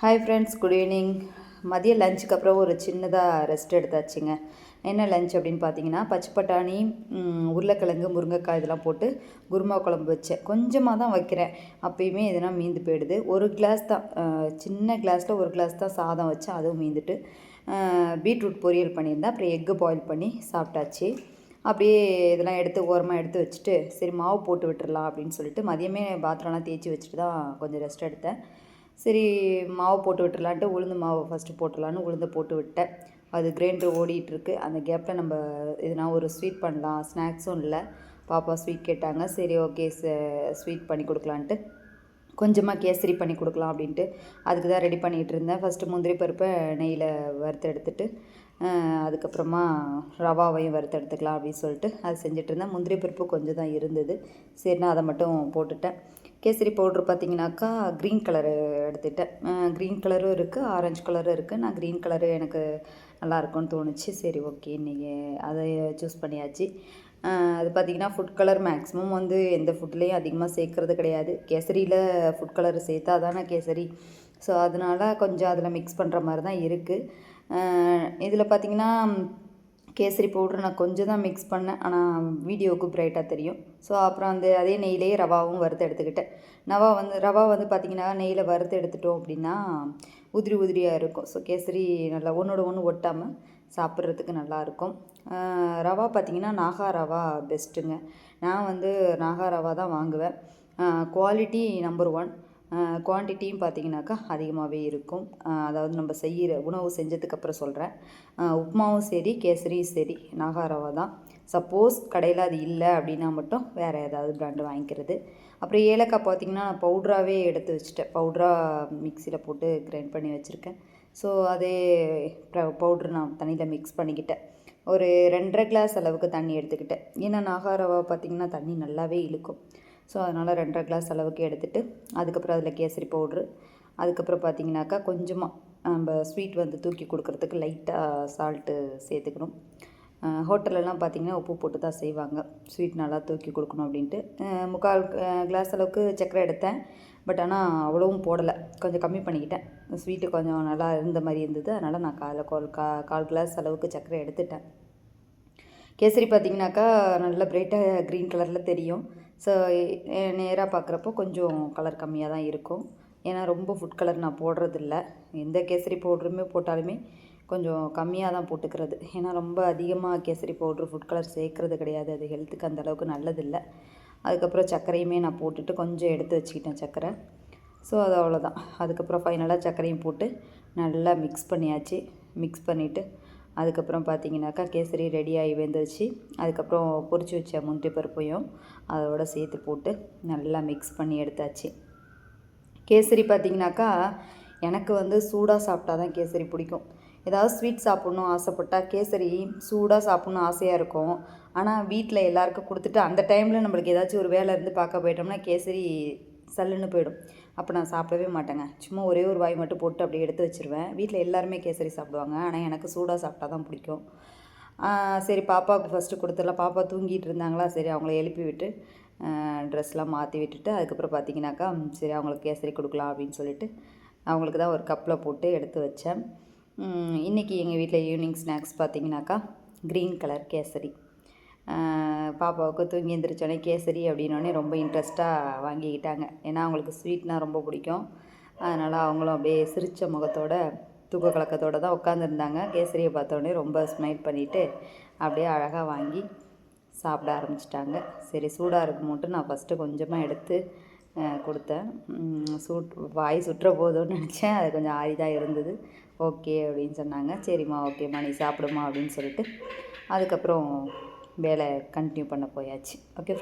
Hi friends, good evening. மதிய லஞ்சுக்கு அப்புறம் ஒரு சின்னதாக ரெஸ்ட் எடுத்தாச்சுங்க. என்ன லஞ்ச் அப்படின்னு பார்த்தீங்கன்னா, பச்சை பட்டாணி, உருளைக்கிழங்கு, முருங்கைக்காய் இதெல்லாம் போட்டு குருமா குழம்பு வச்சேன். கொஞ்சமாக தான் வைக்கிறேன், அப்பயுமே எதுனா மீந்து போயிடுது. ஒரு கிளாஸ் தான், சின்ன கிளாஸில் ஒரு கிளாஸ் தான் சாதம் வச்சேன், அதுவும் மீந்துட்டு. பீட்ரூட் பொரியல் பண்ணியிருந்தேன், அப்புறம் எக்கு பாயில் பண்ணி சாப்பிட்டாச்சு. அப்படியே இதெல்லாம் எடுத்து ஓரமாக எடுத்து வச்சுட்டு, சரி மாவு போட்டு விட்டுறலாம் அப்படின்னு சொல்லிட்டு மதியமே பாத்திரம்லாம் தேய்ச்சி வச்சுட்டு தான் கொஞ்சம் ரெஸ்ட் எடுத்தேன். சரி மாவு போட்டு விட்டுறலான்ட்டு உளுந்து மாவு ஃபஸ்ட்டு போட்டுடலான்னு உளுந்தை போட்டு விட்டேன். அது கிரைண்டர் ஓடிட்டுருக்கு. அந்த கேப்பில் நம்ம எதுனா ஒரு ஸ்வீட் பண்ணலாம், ஸ்நாக்ஸும் இல்லை. பாப்பா ஸ்வீட் கேட்டாங்க. சரி ஓகே, ஸ்வீட் பண்ணி கொடுக்கலான்ட்டு கொஞ்சமாக கேசரி பண்ணி கொடுக்கலாம் அப்படின்ட்டு அதுக்கு தான் ரெடி பண்ணிகிட்டு இருந்தேன். ஃபஸ்ட்டு முந்திரி பருப்பை நெய்யில் வறுத்து எடுத்துட்டு, அதுக்கப்புறமா ரவாவையும் வறுத்து எடுத்துக்கலாம் அப்படின்னு சொல்லிட்டு அது செஞ்சுட்டு இருந்தேன். முந்திரி பருப்பு கொஞ்சம் தான் இருந்தது, சரினா அதை மட்டும் போட்டுட்டேன். கேசரி பவுட்ரு பார்த்திங்கனாக்கா க்ரீன் கலரு எடுத்துட்டேன். க்ரீன் கலரும் இருக்குது, ஆரஞ்சு கலரும் இருக்குது. நான் க்ரீன் கலரு எனக்கு நல்லாயிருக்கும்னு தோணுச்சு. சரி ஓகே, இன்றைக்கி அதை சூஸ் பண்ணியாச்சு. அது பார்த்திங்கன்னா ஃபுட் கலர் மேக்ஸிமம் வந்து எந்த ஃபுட்லேயும் அதிகமாக சேர்க்குறது கிடையாது. கேசரியில் ஃபுட் கலர் சேர்த்தா தானே கேசரி. ஸோ அதனால் கொஞ்சம் அதில் மிக்ஸ் பண்ணுற மாதிரி தான் இருக்குது. இதில் பார்த்திங்கன்னா கேசரி பவுட்ரு நான் கொஞ்சம் தான் மிக்ஸ் பண்ணேன், ஆனால் வீடியோவுக்கு பிரைட்டாக தெரியும். ஸோ அப்புறம் அதே நெய்லேயே ரவாவும் வறுத்து எடுத்துக்கிட்டேன். ரவா வந்து பார்த்திங்கன்னா நெய்யில் வறுத்து எடுத்துட்டோம் அப்படின்னா உதிரி உதிரியாக இருக்கும். ஸோ கேசரி நல்லா ஒன்றோட ஒன்று ஒட்டாமல் சாப்பிட்றதுக்கு நல்லாயிருக்கும். ரவா பார்த்திங்கன்னா நாகா ரவா பெஸ்ட்டுங்க. நான் வந்து நாகா ரவா தான் வாங்குவேன். குவாலிட்டி நம்பர் 1, குவான்டிட்டியும் பார்த்திங்கனாக்கா அதிகமாகவே இருக்கும். அதாவது நம்ம செய்கிற உணவு செஞ்சதுக்கப்புறம் சொல்கிறேன். உப்புமாவும் சரி, கேசரியும் சரி, நாகா ரவா தான். சப்போஸ் கடையில் அது இல்லை அப்படின்னா மட்டும் வேறு ஏதாவது பிராண்டு வாங்கிக்கிறது. அப்புறம் ஏலக்காய் பார்த்திங்கன்னா நான் பவுட்ராகவே எடுத்து வச்சுட்டேன். பவுட்ராக மிக்சியில் போட்டு கிரைண்ட் பண்ணி வச்சுருக்கேன். ஸோ அதே பவுட்ரு நான் தண்ணியில் மிக்ஸ் பண்ணிக்கிட்டேன். ஒரு 2.5 கிளாஸ் அளவுக்கு தண்ணி எடுத்துக்கிட்டேன். ஏன்னா நாகா ரவா பார்த்திங்கன்னா தண்ணி நல்லாவே இழுக்கும். ஸோ அதனால் 2.5 கிளாஸ் அளவுக்கு எடுத்துகிட்டு அதுக்கப்புறம் அதில் கேசரி பவுட்ரு, அதுக்கப்புறம் பார்த்திங்கனாக்கா கொஞ்சமாக நம்ம ஸ்வீட் வந்து தூக்கி கொடுக்குறதுக்கு லைட்டாக சால்ட்டு சேர்த்துக்கணும். ஹோட்டலெல்லாம் பார்த்திங்கன்னா உப்பு போட்டு தான் செய்வாங்க, ஸ்வீட் நல்லா தூக்கி கொடுக்கணும் அப்படின்ட்டு. 3/4 கிளாஸ் அளவுக்கு சர்க்கரை எடுத்தேன். பட் ஆனால் அவ்வளவும் போடலை, கொஞ்சம் கம்மி பண்ணிக்கிட்டேன். ஸ்வீட்டு கொஞ்சம் நல்லா இருந்த மாதிரி இருந்தது, அதனால் நான் கால் கிளாஸ் அளவுக்கு சர்க்கரை எடுத்துட்டேன். கேசரி பார்த்திங்கனாக்கா நல்லா பிரைட்டாக க்ரீன் கலரில் தெரியும். ஸோ நேராக பார்க்குறப்போ கொஞ்சம் கலர் கம்மியாக தான் இருக்கும். ஏன்னா ரொம்ப ஃபுட் கலர் நான் போடுறதில்ல. எந்த கேசரி பவுட்ருமே போட்டாலுமே கொஞ்சம் கம்மியாக தான் போட்டுக்கிறது. ஏன்னா ரொம்ப அதிகமாக கேசரி பவுட்ரு ஃபுட் கலர் சேர்க்குறது கிடையாது, அது ஹெல்த்துக்கு அந்தளவுக்கு நல்லதில்லை. அதுக்கப்புறம் சர்க்கரையுமே நான் போட்டுட்டு கொஞ்சம் எடுத்து வச்சுக்கிட்டேன் சர்க்கரை. ஸோ அது அவ்வளோதான். அதுக்கப்புறம் ஃபைனலாக சர்க்கரையும் போட்டு நல்லா மிக்ஸ் பண்ணியாச்சு. மிக்ஸ் பண்ணிவிட்டு அதுக்கப்புறம் பார்த்திங்கனாக்கா கேசரி ரெடியாகி வெந்துருச்சு. அதுக்கப்புறம் பொரிச்சு வச்ச முந்திரி பருப்பையும் அதோட சேர்த்து போட்டு நல்லா மிக்ஸ் பண்ணி எடுத்தாச்சு. கேசரி பார்த்திங்கனாக்கா எனக்கு வந்து சூடாக சாப்பிட்டா தான் கேசரி பிடிக்கும். ஏதாவது ஸ்வீட் சாப்பிட்ணும் ஆசைப்பட்டால் கேசரி சூடாக சாப்பிட்ணும் ஆசையாக இருக்கும். ஆனால் வீட்டில் எல்லாருக்கும் கொடுத்துட்டு அந்த டைமில் நம்மளுக்கு ஏதாச்சும் ஒரு வேலை இருந்து பார்க்க போயிட்டோம்னா கேசரி சல்லுன்னு போயிடும். அப்போ நான் சாப்பிடவே மாட்டேங்க. சும்மா ஒரே ஒரு வாய் மட்டும் போட்டு அப்படியே எடுத்து வச்சுருவேன். வீட்டில் எல்லாருமே கேசரி சாப்பிடுவாங்க, ஆனால் எனக்கு சூடாக சாப்பிட்டா தான் பிடிக்கும். சரி பாப்பாவுக்கு ஃபஸ்ட்டு கொடுத்துடலாம். பாப்பா தூங்கிட்டு இருந்தாங்களா, சரி அவங்கள எழுப்பி விட்டு ட்ரெஸ்லாம் மாற்றி விட்டுட்டு அதுக்கப்புறம் பார்த்திங்கனாக்கா சரி அவங்களுக்கு கேசரி கொடுக்கலாம் அப்படின்னு சொல்லிட்டு அவங்களுக்கு தான் ஒரு கப்பில் போட்டு எடுத்து வச்சேன். இன்றைக்கி எங்கள் வீட்டில் ஈவினிங் ஸ்நாக்ஸ் பார்த்திங்கனாக்கா க்ரீன் கலர் கேசரி. பாப்பாவுக்கு தூங்கி எழுந்திரிச்சோடனே கேசரி அப்படின்னோடனே ரொம்ப இன்ட்ரெஸ்ட்டாக வாங்கிக்கிட்டாங்க. ஏன்னா அவங்களுக்கு ஸ்வீட்னால் ரொம்ப பிடிக்கும். அதனால் அவங்களும் அப்படியே சிரித்த முகத்தோட தூக்க கலக்கத்தோடு தான் உட்காந்துருந்தாங்க. கேசரியை பார்த்தோன்னே ரொம்ப ஸ்மைல் பண்ணிவிட்டு அப்படியே அழகாக வாங்கி சாப்பிட ஆரம்பிச்சிட்டாங்க. சரி சூடாக இருக்குமோன்ட்டு நான் ஃபஸ்ட்டு கொஞ்சமாக எடுத்து கொடுத்தேன். வாய் சுட்டுற போதும்னு நினச்சேன், அது கொஞ்சம் ஆறி தான் இருந்தது. ஓகே அப்படின்னு சொன்னாங்க. சரிம்மா ஓகேம்மா நீ சாப்பிடுமா அப்படின்னு சொல்லிட்டு அதுக்கப்புறம் வேலை கண்டினியூ பண்ண போயாச்சு. ஓகே.